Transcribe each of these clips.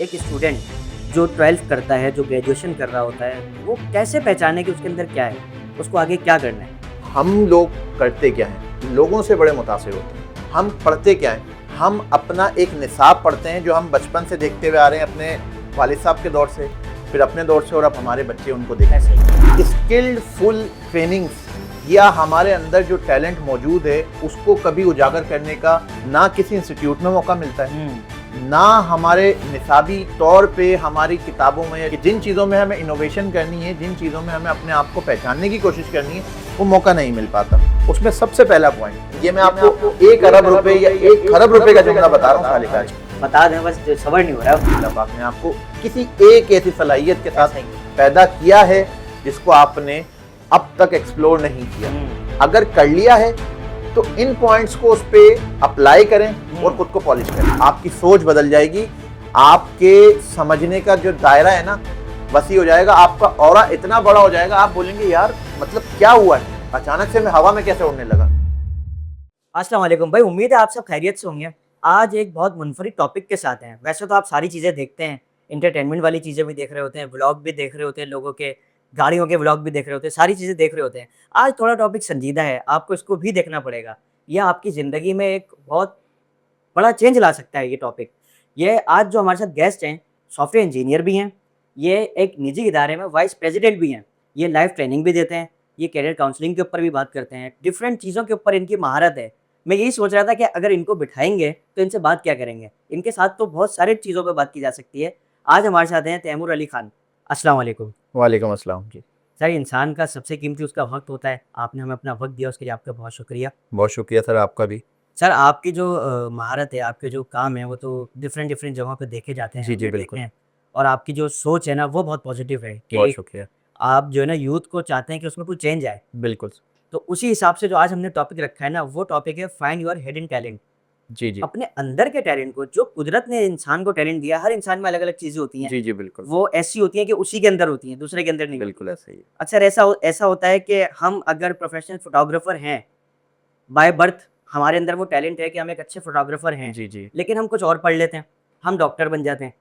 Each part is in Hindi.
एक स्टूडेंट जो 12th करता है, जो ग्रेजुएशन कर रहा होता है, वो कैसे पहचाने कि उसके अंदर क्या है? उसको आगे क्या करना है? हम लोग करते क्या हैं, लोगों से बड़े मुतासिर होते हैं। हम पढ़ते क्या हैं, हम अपना एक निसाब पढ़ते हैं जो हम बचपन से देखते हुए आ रहे हैं अपने वालिद साहब के दौर से, फिर अपने दौर से, और अब हमारे बच्चे उनको देखते ऐसे ही। हैं। स्किल्ड फुल ट्रेनिंग्स या हमारे अंदर जो टैलेंट मौजूद है उसको कभी उजागर करने का ना किसी इंस्टीट्यूट में मौका मिलता है, ना हमारे निसाबी तौर पे हमारी किताबों में, कि जिन चीज़ों में हमें इनोवेशन करनी है, जिन चीज़ों में हमें अपने आप को पहचानने की कोशिश करनी है, वो मौका नहीं मिल पाता। उसमें सबसे पहला पॉइंट, ये मैं आपको 1 अरब रुपए या 1 खरब रुपए का जुमला बता रहा हूँ खालिद आज। बता दें, बस जो सब्र नहीं हो रहा है। अल्लाह पाक ने आपको किसी एक ऐसी सलाहियत के साथ पैदा किया है जिसको आपने अब तक एक्सप्लोर नहीं किया। अगर कर लिया है तो इन पॉइंट्स को उस पे अप्लाई करें और खुद को पॉलिश करें। आपकी सोच बदल जाएगी, आपके समझने का जो दायरा है ना वसी हो जाएगा, आपका ऑरा इतना बड़ा हो जाएगा, आप बोलेंगे यार मतलब क्या हुआ है, अचानक से मैं हवा में कैसे उड़ने लगा। अस्सलाम वालेकुम भाई, उम्मीद है आप सब खैरियत से होंगे। आज एक बहुत मुनफरिद टॉपिक के साथ हैं। वैसे तो आप सारी चीज़ें देखते हैं, एंटरटेनमेंट वाली चीज़ें भी देख रहे होते हैं, व्लॉग भी देख रहे होते हैं लोगों के, गाड़ियों के व्लॉग भी देख रहे होते हैं, सारी चीज़ें देख रहे होते हैं। आज थोड़ा टॉपिक संजीदा है, आपको इसको भी देखना पड़ेगा। यह आपकी ज़िंदगी में एक बहुत बड़ा चेंज ला सकता है ये टॉपिक। ये आज जो हमारे साथ गेस्ट हैं, सॉफ्टवेयर इंजीनियर भी हैं, ये एक निजी इदारे में वाइस प्रेज़िडेंट भी हैं, ये लाइव ट्रेनिंग भी देते हैं, ये करियर काउंसलिंग के ऊपर भी बात करते हैं, डिफरेंट चीज़ों के ऊपर इनकी महारत है। मैं यही सोच रहा था कि अगर इनको बिठाएँगे, तो इनसे बात क्या करेंगे? इनके साथ तो बहुत सारी चीज़ों पे बात की जा सकती है। आज हमारे साथ हैं तैमूर अली खान। अस्सलाम वालेकुम। वालेकुम अस्सलाम जी। सर, इंसान का सबसे कीमती उसका वक़्त होता है। आपने हमें अपना वक़्त दिया, उसके लिए आपका बहुत शुक्रिया। बहुत शुक्रिया सर, आपका भी। सर, आपकी जो महारत है, आपके जो काम है, वो तो डिफरेंट जगहों पे देखे जाते हैं, जी जी हमने देखे बिल्कुल। हैं। और आपकी जो सोच है ना, वो बहुत पॉजिटिव है बहुत कि शुक्रिया। आप जो है ना यूथ को चाहते हैं कि उसमें कुछ चेंज आए। बिल्कुल। तो उसी हिसाब से जो आज हमने टॉपिक रखा है ना, वो टॉपिक है फाइंड योर हिडन टैलेंट। जी जी। अपने अंदर के टैलेंट को, जो कुदरत ने इंसान को टैलेंट दिया, हर इंसान में अलग-अलग चीज़ें होती हैं। जी जी बिल्कुल। वो ऐसी होती हैं कि उसी के अंदर होती हैं, दूसरे के अंदर नहीं होती। बिल्कुल ऐसा ही है। अक्सर ऐसा होता है कि हम अगर प्रोफेशनल फोटोग्राफर हैं, बाय बर्थ हमारे अंदर वो टैलेंट है कि हम एक अच्छे फोटोग्राफर हैं, जी जी। लेकिन हम कुछ और पढ़ लेते हैं, हम डॉक्टर बन जाते हैं,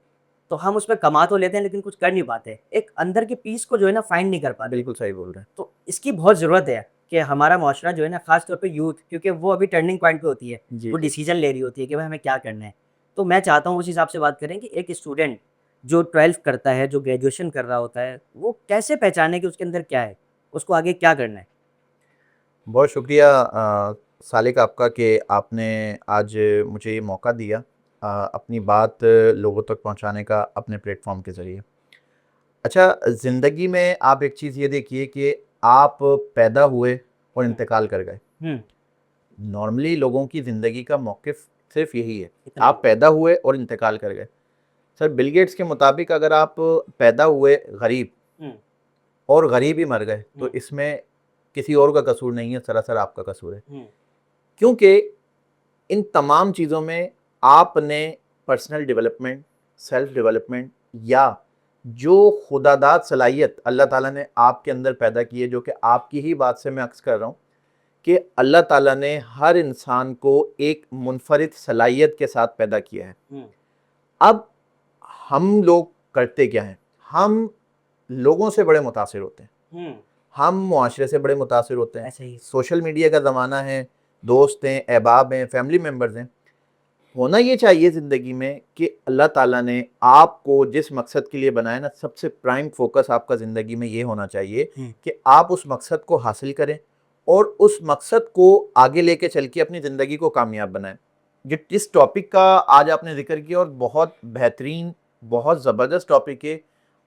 तो हम उसमें कमा तो लेते हैं लेकिन कुछ कर नहीं पाते। एक अंदर की पीस को जो है ना फाइंड नहीं कर पाते। बिल्कुल सही बोल रहे हैं। तो इसकी बहुत ज़रूरत है कि हमारा मुआशरा जो है ना, ख़ास तौर पे यूथ, क्योंकि वो अभी टर्निंग पॉइंट पे होती है, जी वो जी। डिसीज़न ले रही होती है कि भाई हमें क्या करना है। तो मैं चाहता हूँ उस हिसाब से बात करें कि एक स्टूडेंट जो 12th करता है, जो ग्रेजुएशन कर रहा होता है, वो कैसे पहचाने कि उसके अंदर क्या है? उसको आगे क्या करना है? बहुत शुक्रिया सालिक आपका कि आपने आज मुझे ये मौका दिया अपनी बात लोगों तक पहुंचाने का अपने प्लेटफॉर्म के ज़रिए। अच्छा, ज़िंदगी में आप एक चीज़ ये देखिए कि आप पैदा हुए और हुँ, इंतकाल कर गए। हुँ, नॉर्मली लोगों की ज़िंदगी का मौक़िफ़ सिर्फ़ यही है, इतना आप ही। पैदा हुए और इंतकाल कर गए। सर बिल गेट्स के मुताबिक अगर आप पैदा हुए गरीब हुँ, और गरीब ही मर गए, तो हुँ, इसमें किसी और का कसूर नहीं है, सरासर आपका कसूर है। हुँ, क्योंकि इन तमाम चीज़ों में आपने पर्सनल डेवलपमेंट, सेल्फ डेवलपमेंट या जो खुदादाद सलाहियत अल्लाह ताला ने आपके अंदर पैदा की है, जो कि आपकी ही बात से मैं अक्स कर रहा हूँ कि अल्लाह ताला ने हर इंसान को एक मुनफरिद सलाहियत के साथ पैदा किया है। हुँ, अब हम लोग करते क्या हैं? हम लोगों से बड़े मुतासिर होते हैं, हुँ, हम मुआशरे से बड़े मुतासिर होते हैं। ऐसे ही। सोशल मीडिया का ज़माना है, दोस्त हैं, अहबाब हैं, फैमिली मेम्बर्स हैं। होना ये चाहिए ज़िंदगी में कि अल्लाह ताला ने आपको जिस मकसद के लिए बनाया ना, सबसे प्राइम फ़ोकस आपका ज़िंदगी में ये होना चाहिए हुँ, कि आप उस मकसद को हासिल करें और उस मकसद को आगे लेके चल के अपनी ज़िंदगी को कामयाब बनाएँ। जिस टॉपिक का आज आपने ज़िक्र किया, और बहुत बेहतरीन, बहुत ज़बरदस्त टॉपिक है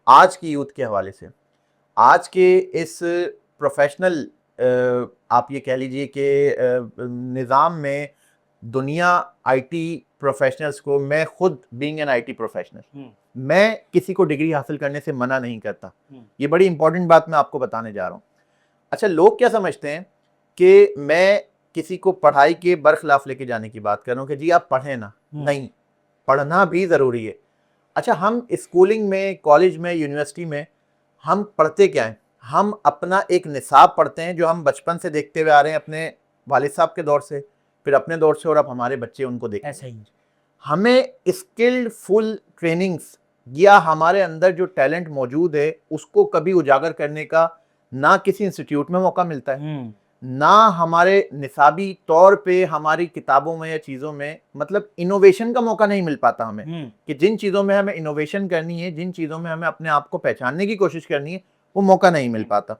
आज की यूथ के हवाले से। आज के इस प्रोफ़ेशनल आप ये कह लीजिए कि निज़ाम में दुनिया आईटी प्रोफेशनल्स को, मैं खुद बीइंग एन आईटी प्रोफेशनल, हुँ, मैं किसी को डिग्री हासिल करने से मना नहीं करता। हुँ, ये बड़ी इंपॉर्टेंट बात मैं आपको बताने जा रहा हूँ। अच्छा, लोग क्या समझते हैं कि मैं किसी को पढ़ाई के बरखिलाफ लेके जाने की बात कर रहा हूँ कि जी आप पढ़ें ना। हुँ, नहीं, पढ़ना भी ज़रूरी है। अच्छा, हम स्कूलिंग में, कॉलेज में, यूनिवर्सिटी में हम पढ़ते क्या हैं? हम अपना एक निसाब पढ़ते हैं जो हम बचपन से देखते हुए आ रहे हैं अपने वालिद साहब के दौर से, फिर अपने दौर से, और अब हमारे बच्चे उनको देखेंगे। ऐसे ही। हमें स्किल्ड फुल ट्रेनिंग्स या हमारे अंदर जो टैलेंट मौजूद है उसको कभी उजागर करने का ना किसी इंस्टीट्यूट में मौका मिलता है, ना हमारे निसाबी तौर पे हमारी किताबों में या चीज़ों में, मतलब इनोवेशन का मौका नहीं मिल पाता हमें कि जिन चीज़ों में हमें इनोवेशन करनी है, जिन चीज़ों में हमें अपने आप को पहचानने की कोशिश करनी है, वो मौका नहीं मिल पाता।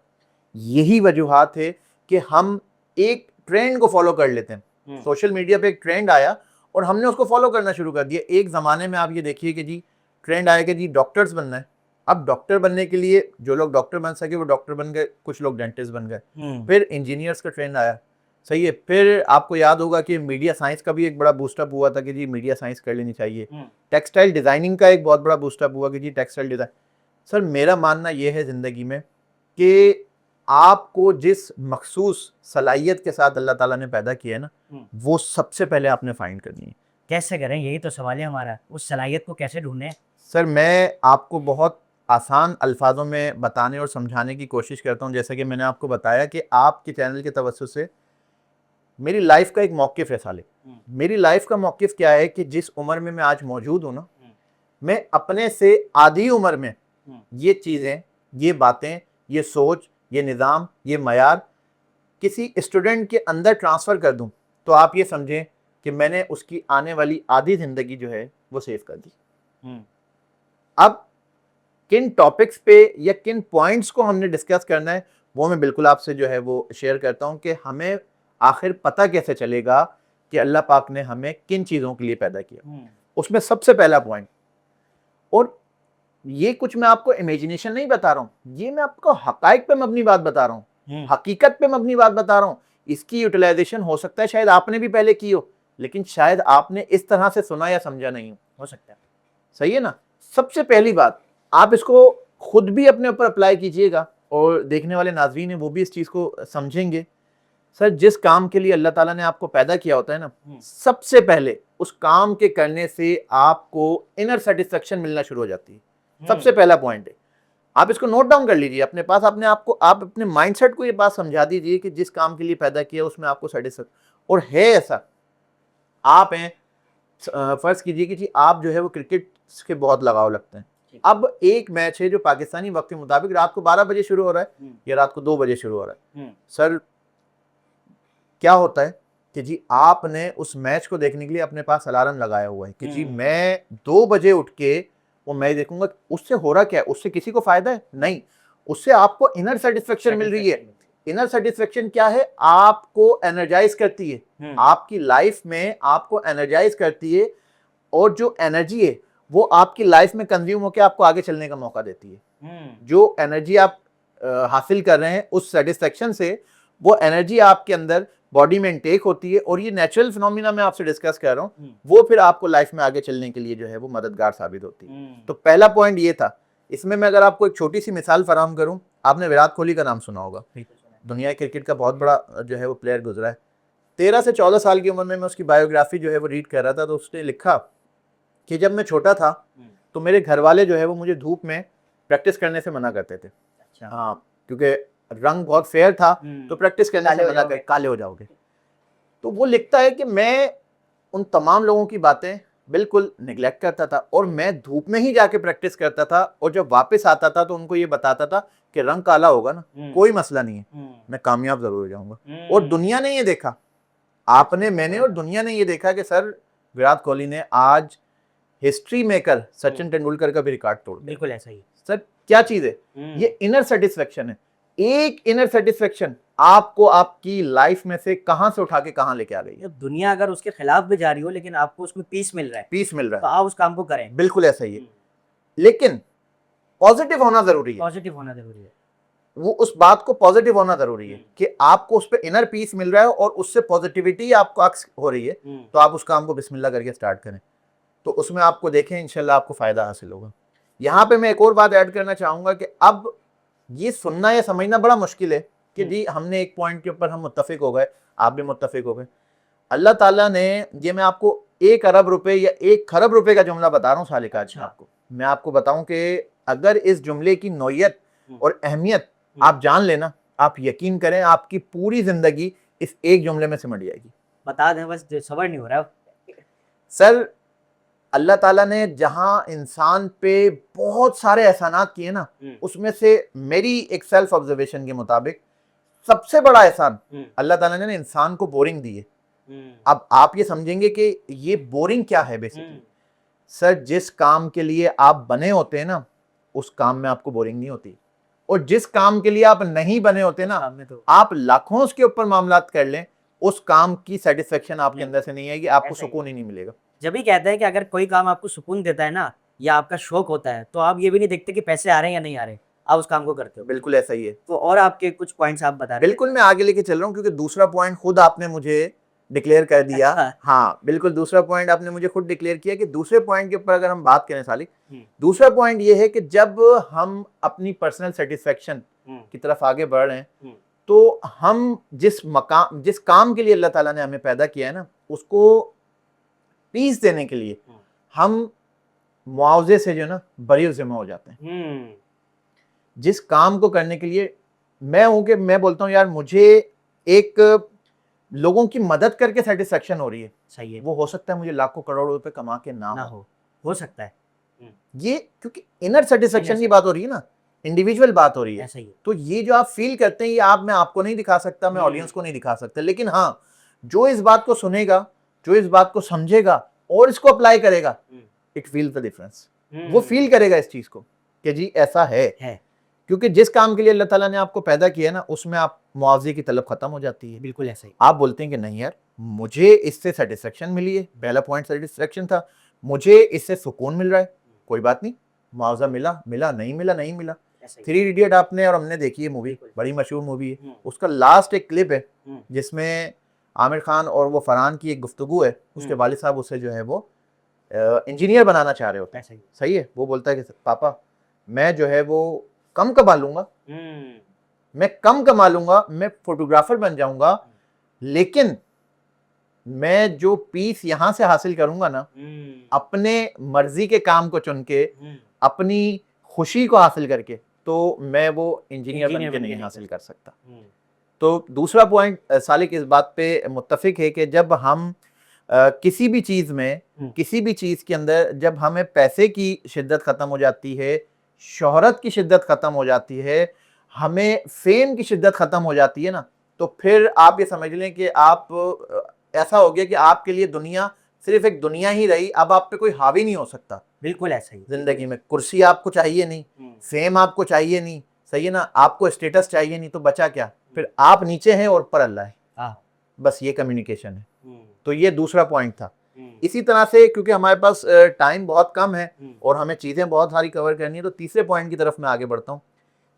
यही वजूहात है कि हम एक ट्रेंड को फॉलो कर लेते हैं। सोशल मीडिया पे एक ट्रेंड आया और हमने उसको फॉलो करना शुरू कर दिया। एक ज़माने में आप ये देखिए कि जी ट्रेंड आया कि जी डॉक्टर्स बनना है। अब डॉक्टर बनने के लिए जो लोग डॉक्टर बन सके वो डॉक्टर बन गए, कुछ लोग डेंटिस्ट बन गए। फिर इंजीनियर्स का ट्रेंड आया, सही है। फिर आपको याद होगा कि मीडिया साइंस का भी एक बड़ा बूस्टअप हुआ था कि जी मीडिया साइंस कर लेनी चाहिए। टेक्सटाइल डिज़ाइनिंग का एक बहुत बड़ा बूस्टअप हुआ कि जी टेक्सटाइल डिज़ाइन। सर मेरा मानना यह है ज़िंदगी में कि आपको जिस मखसूस सलाहियत के साथ अल्लाह ताला ने पैदा किया है ना, वो सबसे पहले आपने फाइंड करनी है। कैसे करें, यही तो सवाल है हमारा, उस सलाहियत को कैसे ढूंढें? सर मैं आपको बहुत आसान अल्फाजों में बताने और समझाने की कोशिश करता हूँ। जैसा कि मैंने आपको बताया कि आपके चैनल के तवज्जुह से मेरी लाइफ का एक मौक़िफ़ है सालिक। मेरी लाइफ का मौक़िफ़ क्या है कि जिस उम्र में मैं आज मौजूद हूँ ना, मैं अपने से आधी उम्र में ये चीज़ें, ये बातें, ये सोच, ये निज़ाम, ये मयार किसी स्टूडेंट के अंदर ट्रांसफ़र कर दूँ तो आप ये समझें कि मैंने उसकी आने वाली आधी ज़िंदगी जो है वो सेव कर दी। अब किन टॉपिक्स पे या किन पॉइंट्स को हमने डिस्कस करना है वो मैं बिल्कुल आपसे जो है वो शेयर करता हूँ कि हमें आखिर पता कैसे चलेगा कि अल्लाह पाक ने हमें किन चीज़ों के लिए पैदा किया। उसमें सबसे पहला पॉइंट, और ये कुछ मैं आपको इमेजिनेशन नहीं बता रहा हूँ, ये मैं आपको हकाइक पे मबनी बात बता रहा हूँ, हकीकत पे मबनी बात बता रहा हूँ। इसकी यूटिलाइजेशन हो सकता है शायद आपने भी पहले की हो, लेकिन शायद आपने इस तरह से सुना या समझा नहीं हो सकता है। सही है ना। सबसे पहली बात, आप इसको खुद भी अपने ऊपर अप्लाई कीजिएगा और देखने वाले नाज़रीन हैं वो भी इस चीज़ को समझेंगे। सर जिस काम के लिए अल्लाह ताला ने आपको पैदा किया होता है ना, सबसे पहले उस काम के करने से आपको इनर सेटिस्फेक्शन मिलना शुरू हो जाती है। सबसे पहला पॉइंट है, आप इसको नोट डाउन कर लीजिए अपने पास, अपने आप को, आप अपने माइंडसेट को ये बात समझा दीजिए कि जिस काम के लिए पैदा किया उसमें आपको सेटिस्फेक्शन, और है ऐसा। आप हैं, फर्ज कीजिए कि जी आप जो है वो क्रिकेट के बहुत लगाव लगते हैं। अब एक मैच है जो पाकिस्तानी वक्त के मुताबिक रात को 12 बजे शुरू हो रहा है या रात को 2 बजे शुरू हो रहा है। सर क्या होता है कि जी आपने उस मैच को देखने के लिए अपने पास अलार्म लगाया हुआ है कि जी मैं 2 बजे उठ के वो मैच देखूंगा। उससे हो रहा क्या है, उससे किसी को फायदा है? नहीं, उससे आपको इनर सेटिस्फेक्शन मिल रही है। इनर सेटिस्फेक्शन क्या है? आपको एनर्जाइज करती है, आपकी लाइफ में आपको एनर्जाइज करती है, और जो एनर्जी है वो आपकी लाइफ में कंज्यूम होकर आपको आगे चलने का मौका देती है। जो एनर्जी आप हासिल कर रहे हैं उस सेटिस्फेक्शन से, वो एनर्जी आपके अंदर बॉडी में इनटेक होती है, और ये नेचुरल फिनोमिना मैं आपसे डिस्कस कर रहा हूँ, वो फिर आपको लाइफ में आगे चलने के लिए जो है वो मददगार साबित होती है। तो पहला पॉइंट ये था। इसमें मैं अगर आपको एक छोटी सी मिसाल फराहम करूँ, आपने विराट कोहली का नाम सुना होगा, दुनिया क्रिकेट का बहुत बड़ा जो है वो प्लेयर गुजरा है। 13 से 14 साल की उम्र में मैं उसकी बायोग्राफी जो है वो रीड कर रहा था, तो उसने लिखा कि जब मैं छोटा था तो मेरे घर वाले जो है वो मुझे धूप में प्रैक्टिस करने से मना करते थे। हाँ, क्योंकि रंग बहुत फेयर था तो प्रैक्टिस करने से मना कर, काले हो जाओगे। तो वो लिखता है कि मैं उन तमाम लोगों की बातें बिल्कुल निगलेक्ट करता था और मैं धूप में ही जाके प्रैक्टिस करता था, और जब वापस आता था तो उनको ये बताता था कि रंग काला होगा ना, कोई मसला नहीं है, मैं कामयाब जरूर हो जाऊंगा। और दुनिया ने ये देखा, आपने, मैंने और दुनिया ने ये देखा कि सर विराट कोहली ने आज हिस्ट्री मेकर सचिन तेंदुलकर का भी रिकॉर्ड तोड़ दिया। बिल्कुल ऐसा ही। सर क्या चीज है ये? इनर सेटिस्फेक्शन है। एक इनर सेटिस्फेक्शन आपको आपकी लाइफ में से कहां से उठा के कहां लेके आ गई है। दुनिया अगर उसके खिलाफ भी जा रही हो लेकिन आपको उसमें पीस मिल रहा है, पीस मिल रहा तो है, आप उस काम को करें। बिल्कुल ऐसा ही है। लेकिन पॉजिटिव होना जरूरी है, पॉजिटिव होना जरूरी है। वो उस बात को पॉजिटिव होना जरूरी है कि आपको उस पर इनर पीस मिल रहा है और उससे पॉजिटिविटी आपको अक्स हो रही है, तो आप उस काम को बिस्मिल्लाह करके स्टार्ट करें, तो उसमें आपको देखें इंशाल्लाह आपको फायदा हासिल होगा। यहाँ पे मैं एक और बात ऐड करना चाहूंगा कि अब ये सुनना या समझना बड़ा मुश्किल है कि जी हमने एक पॉइंट के ऊपर हम मुत्तफिक हो गए, आप भी मुत्तफिक हो गए। अल्लाह ताला ने, ये मैं आपको 1 अरब रुपए या 1 खरब रुपए का जुमला बता रहा हूँ सालिका। आपको मैं आपको बताऊं कि अगर इस जुमले की नौयत और अहमियत आप जान लेना, आप यकीन करें आपकी पूरी जिंदगी इस एक जुमले में सिमट जाएगी। बता दें, बस सबर नहीं हो रहा। सर अल्लाह ताला ने जहां इंसान पे बहुत सारे एहसानात किए ना, उसमें से मेरी एक सेल्फ ऑब्जर्वेशन के मुताबिक सबसे बड़ा एहसान अल्लाह ताला ने ना इंसान को बोरिंग दी है। अब आप ये समझेंगे कि ये बोरिंग क्या है बेसिकली। सर, जिस काम के लिए आप बने होते हैं ना, उस काम में आपको बोरिंग नहीं होती, और जिस काम के लिए आप नहीं बने होते ना, तो आप लाखों उसके ऊपर मामलात कर लें, उस काम की सेटिस्फेक्शन आपके नहीं, अंदर से नहीं आएगी, आपको ऐसा ही सुकून ही नहीं मिलेगा। जब भी कहते हैं कि अगर कोई काम आपको सुकून देता है ना या आपका शौक होता है तो आप ये भी नहीं देखते कि पैसे आ रहे हैं या नहीं आ रहे, आप उस काम को करते हो। बिल्कुल ऐसा ही है। तो और आपके कुछ पॉइंट्स आप बता रहे थे। बिल्कुल मैं आगे लेके चल रहा हूँ, क्योंकि दूसरा पॉइंट खुद आपने मुझे डिक्लेयर कर दिया। अच्छा। हाँ बिल्कुल, दूसरा पॉइंट आपने मुझे खुद डिक्लेयर किया कि दूसरे पॉइंट के ऊपर अगर हम बात करें सालिक, दूसरा पॉइंट ये है कि जब हम अपनी पर्सनल सेटिस्फेक्शन की तरफ आगे बढ़ रहे हैं, तो हम जिस काम के लिए अल्लाह ताला ने हमें पैदा किया है ना, उसको पीस देने के लिए हम मुआवजे से जो ना बरी ज़िम्मा हो जाते हैं। जिस काम को करने के लिए मैं बोलता हूँ यार, मुझे एक लोगों की मदद करके सेटिस्फेक्शन हो रही है, सही है। वो हो सकता है मुझे लाखों करोड़ों रुपए कमा के ना हो। हो सकता है। ये क्योंकि इनर सेटिस्फेक्शन की बात हो रही है ना, इंडिविजुअल बात हो रही है। ऐसा ही है। तो ये जो आप फील करते हैं, ये मैं आपको नहीं दिखा सकता, मैं ऑडियंस को नहीं दिखा सकता, लेकिन हाँ, जो इस बात को सुनेगा, जो इस बात को समझेगा और इसको अप्लाई करेगा, इट फील द डिफरेंस। वो फील करेगा इस चीज को कि जी ऐसा है। क्योंकि जिस काम के लिए अल्लाह ताला ने आपको पैदा किया ना, उसमें आप मुआवजे की तलब खत्म हो जाती है। बिल्कुल ऐसा ही। आप बोलते हैं कि नहीं यार, मुझे इससे सेटिस्फेक्शन मिली है, पहला पॉइंट सेटिस्फेक्शन था, मुझे इससे सुकून मिल रहा है, कोई बात नहीं, मुआवजा मिला मिला, नहीं मिला नहीं मिला। 3 इडियट आपने और हमने देखी है मूवी, बड़ी मशहूर मूवी है। उसका लास्ट एक क्लिप है जिसमें आमिर खान और वो फरहान की एक गुफ्तगू है, उसके वालिद साहब उसे जो है वो इंजीनियर बनाना चाह रहे होते हैं। सही है। वो बोलता है कि पापा, मैं जो है वो कम कमा लूंगा, मैं कम कमा लूंगा, मैं फोटोग्राफर बन जाऊंगा, लेकिन मैं जो पीस यहां से हासिल करूंगा ना, अपने मर्जी के काम को चुन के, अपनी खुशी को हासिल करके, तो मैं वो इंजीनियर बन के नहीं हासिल कर सकता। तो दूसरा पॉइंट सालिक इस बात पे मुत्तफिक है कि जब हम किसी भी चीज में, किसी भी चीज के अंदर जब हमें पैसे की शिद्दत खत्म हो जाती है, शोहरत की शिद्दत खत्म हो जाती है, हमें फेम की शिद्दत खत्म हो जाती है ना, तो फिर आप ये समझ लें कि आप ऐसा हो गया कि आपके लिए दुनिया सिर्फ एक दुनिया ही रही, अब आप पे कोई हावी नहीं हो सकता। बिल्कुल ऐसा ही। जिंदगी में कुर्सी आपको चाहिए नहीं, फेम आपको चाहिए नहीं, सही है ना, आपको स्टेटस चाहिए नहीं, तो बचा क्या? फिर आप नीचे हैं और ऊपर अल्लाह है। बस ये कम्युनिकेशन है। तो ये दूसरा पॉइंट था। इसी तरह से, क्योंकि हमारे पास टाइम बहुत कम है और हमें चीजें बहुत सारी कवर करनी है, तो तीसरे पॉइंट की तरफ मैं आगे बढ़ता हूँ।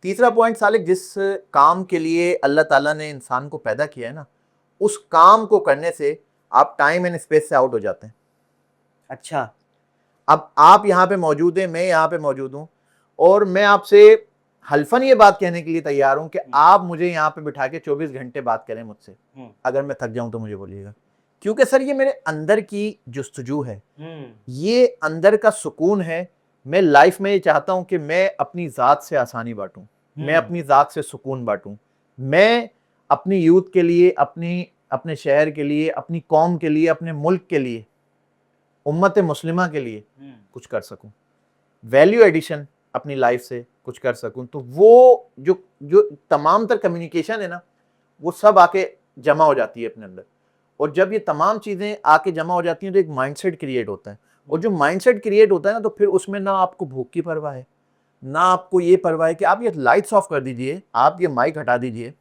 तीसरा पॉइंट सालिक, जिस काम के लिए अल्लाह ताला ने इंसान को पैदा किया है ना, उस काम को करने से आप टाइम एंड स्पेस से आउट हो जाते हैं। अच्छा। अब आप यहाँ पे मौजूद हैं, मैं यहाँ पे मौजूद हूँ, और मैं आपसे हल्फन ये बात कहने के लिए तैयार हूँ कि आप मुझे यहाँ पे बिठा के 24 घंटे बात करें मुझसे, अगर मैं थक जाऊं तो मुझे बोलिएगा, क्योंकि सर ये मेरे अंदर की जुस्तजू है, ये अंदर का सुकून है। मैं लाइफ में ये चाहता हूं कि मैं अपनी ज़ात से आसानी बांटूं, मैं अपनी ज़ात से सुकून बांटूं, मैं अपनी यूथ के लिए, अपने शहर के लिए, अपनी कौम के लिए, अपने मुल्क के लिए, उम्मत मुस्लिमा के लिए कुछ कर सकूं, वैल्यू एडिशन अपनी लाइफ से कुछ कर सकूं। तो वो जो तमाम तर कम्युनिकेशन है ना, वो सब आके जमा हो जाती है अपने अंदर, और जब ये तमाम चीज़ें आके जमा हो जाती हैं तो एक माइंडसेट क्रिएट होता है, और जो माइंडसेट क्रिएट होता है ना, तो फिर उसमें ना आपको भूख की परवाह है, ना आपको ये परवाह है कि आप ये लाइट्स ऑफ कर दीजिए, आप ये माइक हटा दीजिए,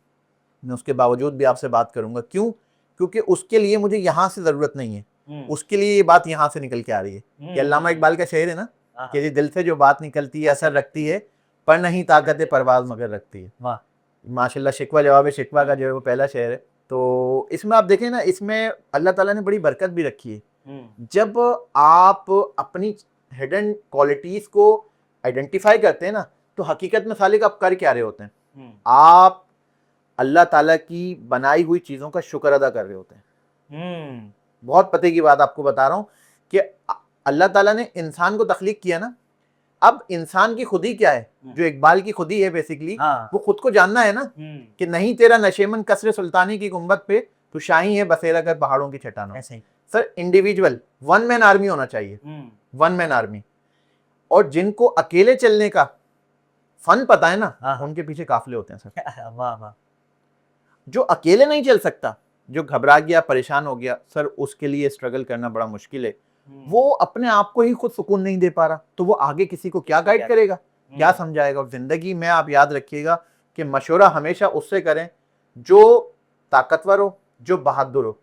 मैं उसके बावजूद भी आपसे बात करूंगा। क्यों? क्योंकि उसके लिए मुझे यहाँ से ज़रूरत नहीं है, उसके लिए ये बात यहाँ से निकल के आ रही है। कि अल्लामा इकबाल का शेर है ना कि जी दिल से जो बात निकलती है असर रखती है, पर नहीं ताकत परवाज मगर रखती है। वाह माशाल्लाह। शिकवा जवाब शिकवा का जो है वो पहला शेर है। तो इसमें आप देखें ना, इसमें अल्लाह ताला ने बड़ी बरकत भी रखी है। जब आप अपनी हिडन क्वालिटीज को आइडेंटिफाई करते हैं ना, तो हकीकत में सालिक आप कर क्या रहे होते हैं? आप अल्लाह ताला की बनाई हुई चीज़ों का शुक्र अदा कर रहे होते हैं। बहुत पते की बात आपको बता रहा हूँ कि अल्लाह ताला ने इंसान को तख्लीक किया ना, अब इंसान की खुदी क्या है, जो इकबाल की खुदी है बेसिकली, वो खुद को जानना है ना कि नहीं तेरा नशेमन कसरे सुल्तानी की गुंबद पे, तो शाही है बसेरा कर पहाड़ों की चट्टानों। Sir individual one man army होना चाहिए, वन मैन आर्मी। और जिनको अकेले चलने का फन पता है ना, हाँ। उनके पीछे काफिले होते हैं सर। वाह वाह। जो अकेले नहीं चल सकता, जो घबरा गया, परेशान हो गया, सर उसके लिए स्ट्रगल करना बड़ा मुश्किल है। वो अपने आप को ही खुद सुकून नहीं दे पा रहा, तो वो आगे किसी को क्या गाइड करेगा, क्या समझाएगा। और जिंदगी में आप याद रखिएगा कि मशवरा हमेशा उससे करें जो ताकतवर हो, जो बहादुर हो।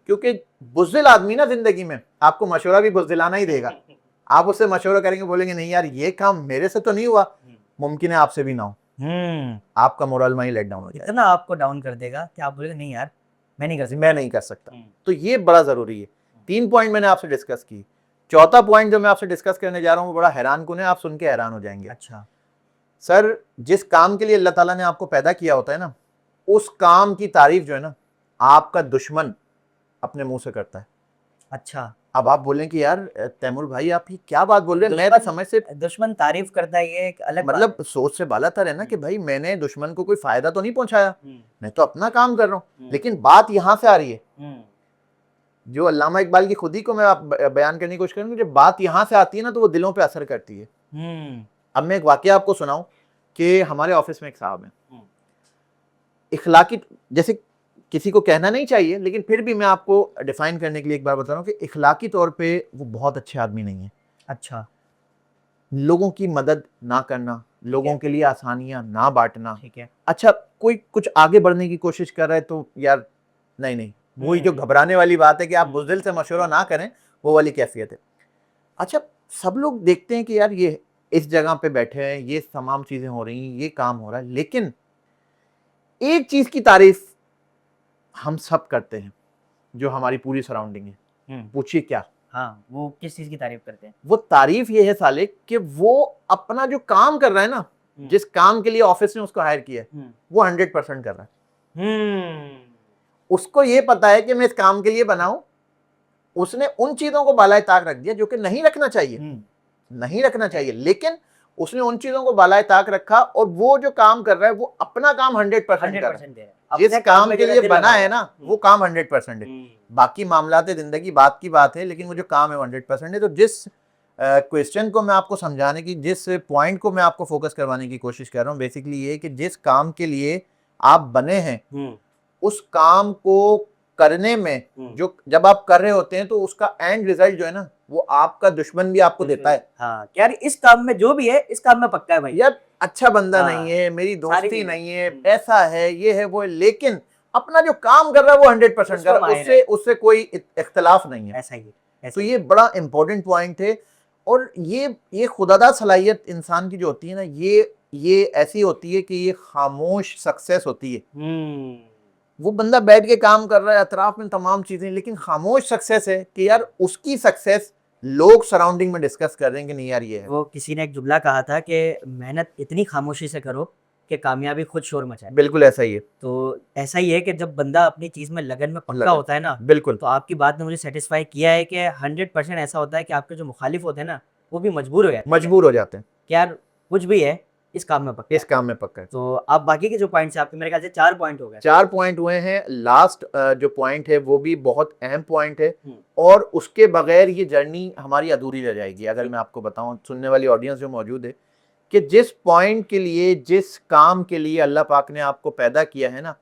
क्योंकि बुज़दिल आदमी ना जिंदगी में आपको मशवरा भी बुज़दिलाना ही देगा। आप उससे मशवरा करेंगे, बोलेंगे नहीं यार ये काम मेरे से तो नहीं हुआ, मुमकिन है आपसे भी ना हो, आपका मोरल वहीं लेट डाउन हो जाएगा, इतना आपको डाउन कर देगा कि आप बोलेंगे नहीं यार मैं नहीं कर सकता, मैं नहीं कर सकता। तो ये बड़ा जरूरी है। 3 पॉइंट मैंने आपसे डिस्कस की। चौथा पॉइंट जो मैं आपसे डिस्कस करने जा रहा हूँ वो बड़ा हैरान कुन है, आप सुन के हैरान हो जाएंगे। अच्छा। सर जिस काम के लिए अल्लाह ताला ने आपको पैदा किया होता है ना, उस काम की तारीफ जो है ना, आपका दुश्मन अपने मुंह से करता है। अच्छा। अब आप बोलें कि यार तैमूर भाई आप ये क्या बात बोल रहे हैं, मैं तो समझ से दुश्मन तारीफ करता है, ये एक अलग मतलब सोच से बालातर है ना कि भाई मैंने दुश्मन को कोई फायदा तो नहीं पहुंचाया, मैं तो अपना काम कर रहा हूँ। लेकिन बात यहां से आ रही है जो अल्लामा इकबाल की खुदी को मैं आप बयान करने की कोशिश करूंगी, जब बात यहां से आती है ना तो वो दिलों पे असर करती है। अब मैं एक वाकया आपको सुनाऊं कि हमारे ऑफिस में एक साहब हैं, इखलाकी, जैसे किसी को कहना नहीं चाहिए लेकिन फिर भी मैं आपको डिफाइन करने के लिए एक बार बता रहा हूँ कि इखलाकी तौर पे वो बहुत अच्छे आदमी नहीं है। अच्छा। लोगों की मदद ना करना, लोगों के लिए आसानियां ना बांटना, ठीक है। अच्छा कोई कुछ आगे बढ़ने की कोशिश कर रहा है तो यार नहीं, वही जो घबराने वाली बात है कि आप बुज़दिल से मशवरा ना करें, वो वाली कैफियत है। अच्छा सब लोग देखते हैं कि यार ये इस जगह पे बैठे हैं, ये तमाम चीजें हो रही हैं, ये काम हो रहा है, लेकिन एक चीज की तारीफ हम सब करते हैं जो हमारी पूरी सराउंडिंग है। पूछिए क्या? हाँ, वो किस चीज की तारीफ करते हैं? वो तारीफ ये है साले कि वो अपना जो काम कर रहा है ना, जिस काम के लिए ऑफिस ने उसको हायर किया है, वो 100% कर रहा है। उसको ये पता है कि मैं इस काम के लिए बना हूं। उसने उन चीजों को बालाए ताक रख दिया जो कि नहीं रखना चाहिए, नहीं रखना चाहिए, लेकिन उसने उन चीजों को बालाए ताक रखा और वो जो काम कर रहा है वो अपना काम 100% कर रहा है। जिस काम के लिए बना है ना वो काम 100% है। बाकी मामलात जिंदगी बात की बात है, लेकिन वो जो काम है 100% है। तो जिस क्वेश्चन को मैं आपको समझाने की, जिस पॉइंट को मैं आपको फोकस करवाने की कोशिश कर रहा हूँ, बेसिकली ये कि जिस काम के लिए आप बने हैं उस काम को करने में जो जब आप कर रहे होते हैं तो उसका एंड रिजल्ट जो है ना वो आपका दुश्मन भी आपको देता है। हाँ, यार इस काम में जो भी है इस काम में पक्का है भाई, यार अच्छा बंदा नहीं है, मेरी दोस्ती नहीं है, ऐसा है, ये है, वो है, लेकिन अपना जो काम कर रहा है वो 100% कर रहा है, उससे कोई इख्तलाफ नहीं है। ऐसा ही तो ये बड़ा इंपॉर्टेंट पॉइंट है। और ये खुदादा सलाहियत इंसान की जो होती है ना, ये ऐसी होती है कि ये खामोश सक्सेस होती है। वो बंदा बैठ के काम कर रहा है, अतराफ में तमाम चीजें, लेकिन खामोश सक्सेस है कि यार उसकी सक्सेस लोग सराउंडिंग में डिस्कस कर रहे हैं कि नहीं यार ये है। वो किसी ने एक जुमला कहा था कि मेहनत इतनी खामोशी से करो कि कामयाबी खुद शोर मचाए। बिल्कुल ऐसा ही है। तो ऐसा ही है कि जब बंदा अपनी चीज में लगन में पक्का होता है ना, बिल्कुल, तो आपकी बात ने मुझे सेटिस्फाई किया है कि 100% ऐसा होता है कि आपके जो मुखालिफ होते हैं ना वो भी मजबूर हो जाते हैं कि यार कुछ भी है इस काम में पक्का, इस काम में पक्का है। तो आप बाकी के जो पॉइंट्स हैं आपके, मेरे ख्याल से 4 पॉइंट हो गए। 4 पॉइंट हुए हैं। लास्ट जो पॉइंट है वो भी बहुत अहम पॉइंट है और उसके बगैर ये जर्नी हमारी अधूरी रह जाएगी। अगर मैं आपको बताऊं, सुनने वाली ऑडियंस जो मौजूद है, कि जिस पॉइंट के लिए, जिस काम के लिए अल्लाह पाक ने आपको पैदा किया है ना,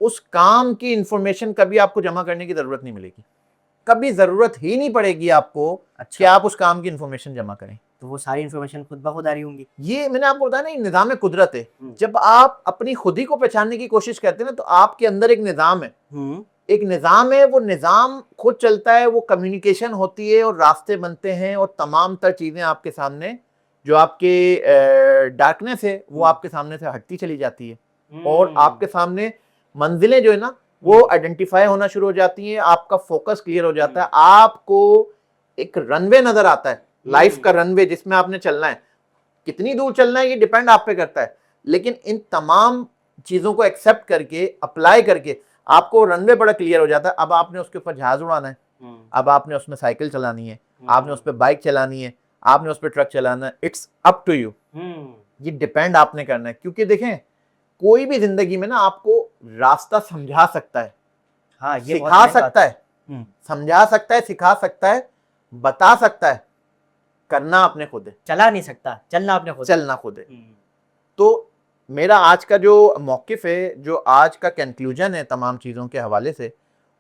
उस काम की इंफॉर्मेशन कभी आपको जमा करने की जरूरत नहीं मिलेगी, कभी जरूरत ही नहीं पड़ेगी आपको कि आप उस काम की इंफॉर्मेशन जमा करें। तो वो सारी इंफॉर्मेशन खुद ब खुद आ रही होंगी। ये मैंने आपको बताया ना, निज़ाम कुदरत है। जब आप अपनी खुद ही को पहचानने की कोशिश करते हैं ना, तो आपके अंदर एक निज़ाम है, एक निज़ाम है, वो निज़ाम खुद चलता है, वो कम्युनिकेशन होती है और रास्ते बनते हैं और तमाम तर चीज़ें आपके सामने, जो आपके डार्कनेस है वो आपके सामने से हटती चली जाती है और आपके सामने मंजिलें जो है ना वो आइडेंटिफाई होना शुरू हो जाती हैं। आपका फोकस क्लियर हो जाता है, आपको एक रनवे नजर आता है, लाइफ का रनवे जिसमें आपने चलना है। कितनी दूर चलना है ये डिपेंड आप पे करता है, लेकिन इन तमाम चीजों को एक्सेप्ट करके, अप्लाई करके आपको रनवे बड़ा क्लियर हो जाता है। अब आपने उसके ऊपर जहाज उड़ाना है, अब आपने उसमें साइकिल चलानी है, आपने उस पर बाइक चलानी है, आपने उस पर ट्रक चलाना है। इट्स अप टू यू, ये डिपेंड आपने करना है। क्योंकि देखें, कोई भी जिंदगी में ना आपको रास्ता समझा सकता है, हाँ, ये सिखा सकता है, हुँ, समझा सकता है, सिखा सकता है, बता सकता है, करना आपने खुद है, चला नहीं सकता, चलना आपने खुद है। चलना खुद है। हुँ, तो मेरा आज का जो मौक़िफ़ है, जो आज का कंक्लूजन है तमाम चीज़ों के हवाले से,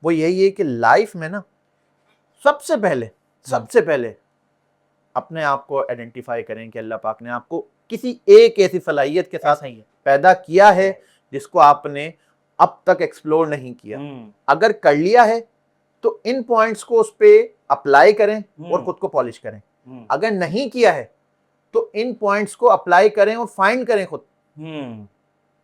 वो यही है कि लाइफ़ में ना सबसे पहले सबसे पहले अपने आप को आइडेंटिफ़ाई करें कि अल्लाह पाक ने आपको किसी एक ऐसी सलाहियत के साथ ऐसा ही है। पैदा किया है, जिसको आपने अब तक एक्सप्लोर नहीं किया। हुँ, अगर कर लिया है, तो इन पॉइंट्स को उस पे अप्लाई करें और हुँ, खुद को पॉलिश करें। हुँ, अगर नहीं किया है, तो इन पॉइंट्स को अप्लाई करें और फाइंड करें खुद। हुँ,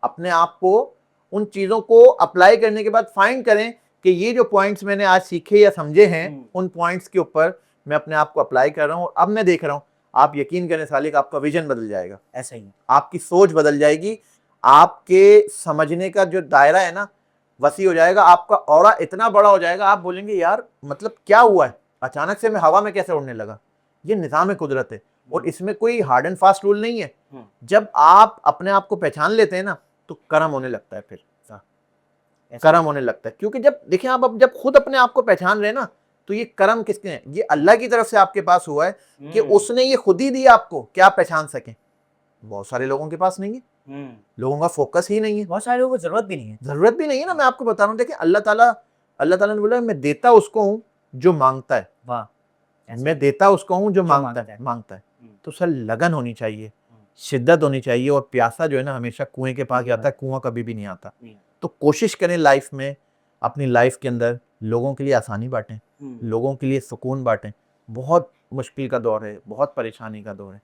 अपने आप को उन चीज़ों को अप्लाई करने के बाद फाइंड करें कि ये जो पॉइंट्स मैंने आज सीखे या समझे हैं, हुँ, उन पॉइंट्स के ऊपर मैं अपने आप को अप्लाई कर रहा हूँ और अब मैं देख रहा हूँ, आप यकीन करें सालिक, आपका विज़न बदल जाएगा, ऐसा ही है। आपकी सोच बदल जाएगी, आपके समझने का जो दायरा है ना, वसी हो जाएगा, आपका ऑरा इतना बड़ा हो जाएगा, आप बोलेंगे यार मतलब क्या हुआ है? अचानक से मैं हवा में कैसे उड़ने लगा? ये निज़ाम कुदरत है और इसमें कोई हार्ड एंड फास्ट रूल नहीं है। हुँ, जब आप अपने आप को पहचान लेते हैं ना, तो करम होने लगता है फिर। ऐसा करम होने लगता है, क्योंकि जब देखिए आप अब जब खुद अपने आप को पहचान रहे हैं ना, तो ये करम किसके हैं? ये अल्लाह की तरफ से आपके पास हुआ है कि हुँ, उसने ये खुद ही दिया आपको कि आप पहचान सकें। बहुत सारे लोगों के पास नहीं है, हुँ, लोगों का फोकस ही नहीं है, बहुत सारे लोगों को ज़रूरत भी नहीं है। ज़रूरत भी नहीं है ना। मैं आपको बता रहा हूँ, देखिए अल्लाह ताला ने बोला मैं देता उसको हूँ जो माँगता है, वाह! ऐसा मैं देता उसको हूँ जो जो माँगता माँगता है है। माँगता है। हुँ, तो सर लगन होनी चाहिए, हुँ, शिद्दत होनी चाहिए और प्यासा जो है ना हमेशा कुएँ के पास ये जाता बात है, कुआँ कभी भी नहीं आता। नहीं। तो कोशिश करें लाइफ में, अपनी लाइफ के अंदर लोगों के लिए आसानी बाँटें, हुँ, लोगों के लिए सुकून बाँटें। बहुत मुश्किल का दौर है, बहुत परेशानी का दौर है।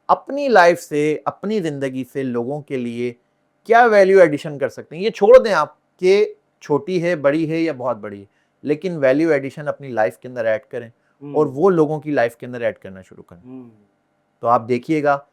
अपनी लाइफ से, अपनी ज़िंदगी से लोगों के लिए क्या वैल्यू एडिशन कर सकते हैं, ये छोड़ दें आप कि छोटी है, बड़ी है या बहुत बड़ी है। लेकिन वैल्यू एडिशन अपनी लाइफ के अंदर ऐड करें और हुँ, वो लोगों की लाइफ के अंदर ऐड करना शुरू करें। हुँ। तो आप देखिएगा,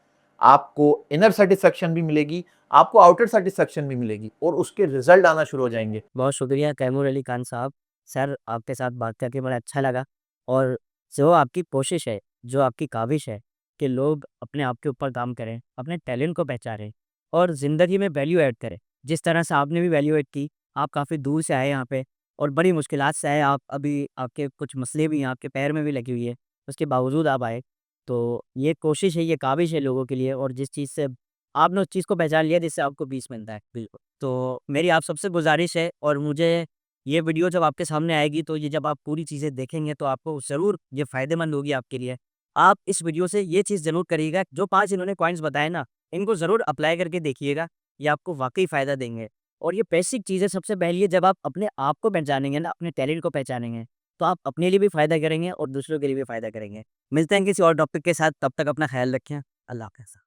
आपको इनर सैटिस्फैक्शन भी मिलेगी, आपको आउटर सैटिस्फैक्शन भी मिलेगी और उसके रिज़ल्ट आना शुरू हो जाएँगे। बहुत शुक्रिया तैमूर अली खान साहब। सर आपके साथ बात करके बड़ा अच्छा लगा और जो आपकी कोशिश है, जो आपकी काविश है कि लोग अपने आप के ऊपर काम करें, अपने टैलेंट को पहचानें और ज़िंदगी में वैल्यू ऐड करें। जिस तरह से आपने भी वैल्यू ऐड की, आप काफ़ी दूर से आए यहाँ पे और बड़ी मुश्किलात से आए आप, अभी आपके कुछ मसले भी हैं, आपके पैर में भी लगी हुई है, उसके बावजूद आप आए। तो ये कोशिश है, ये काविश है लोगों के लिए और जिस चीज़ से आपने उस चीज़ को पहचान लिया जिससे आपको पीस मिलता है। बिल्कुल। तो मेरी आप सबसे गुज़ारिश है और मुझे ये वीडियो जब आपके सामने आएगी तो ये जब आप पूरी चीज़ें देखेंगे तो आपको ज़रूर ये फ़ायदेमंद होगी आपके लिए। आप इस वीडियो से ये चीज़ ज़रूर करिएगा, जो 5 इन्होंने पॉइंट्स बताए ना, इनको ज़रूर अप्लाई करके देखिएगा, ये आपको वाक़ई फ़ायदा देंगे। और ये बेसिक चीज़ है, सबसे पहली है जब आप अपने आप को पहचानेंगे ना, अपने टैलेंट को पहचानेंगे, तो आप अपने लिए भी फ़ायदा करेंगे और दूसरों के लिए भी फ़ायदा करेंगे। मिलते हैं किसी और टॉपिक के साथ, तब तक अपना ख़्याल रखें। अल्लाह हाफ़िज़।